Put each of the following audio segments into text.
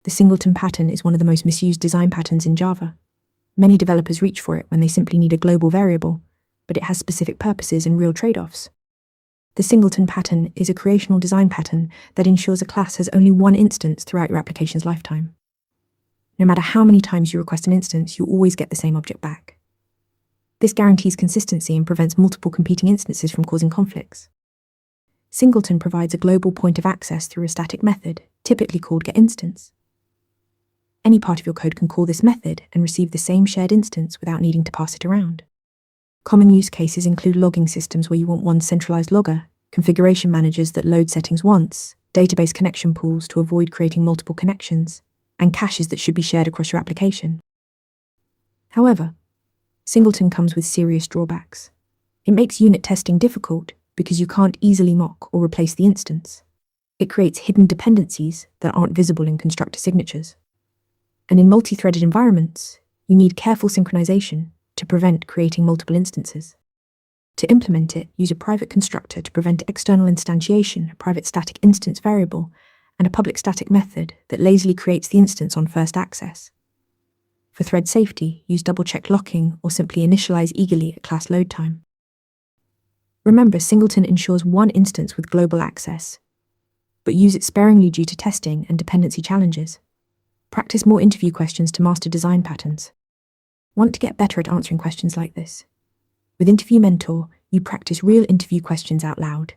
The Singleton pattern is one of the most misused design patterns in Java. Many developers reach for it when they simply need a global variable, but it has specific purposes and real trade-offs. The Singleton pattern is a creational design pattern that ensures a class has only one instance throughout your application's lifetime. No matter how many times you request an instance, you'll always get the same object back. This guarantees consistency and prevents multiple competing instances from causing conflicts. Singleton provides a global point of access through a static method, typically called getInstance. Any part of your code can call this method and receive the same shared instance without needing to pass it around. Common use cases include logging systems where you want one centralized logger, configuration managers that load settings once, database connection pools to avoid creating multiple connections, and caches that should be shared across your application. However, Singleton comes with serious drawbacks. It makes unit testing difficult because you can't easily mock or replace the instance. It creates hidden dependencies that aren't visible in constructor signatures. And in multi-threaded environments, you need careful synchronization to prevent creating multiple instances. To implement it, use a private constructor to prevent external instantiation, a private static instance variable, and a public static method that lazily creates the instance on first access. For thread safety, use double-check locking or simply initialize eagerly at class load time. Remember, Singleton ensures one instance with global access, but use it sparingly due to testing and dependency challenges. Practice more interview questions to master design patterns. Want to get better at answering questions like this? With Interview Mentor, you practice real interview questions out loud.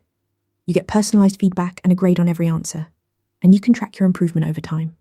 You get personalized feedback and a grade on every answer, and you can track your improvement over time.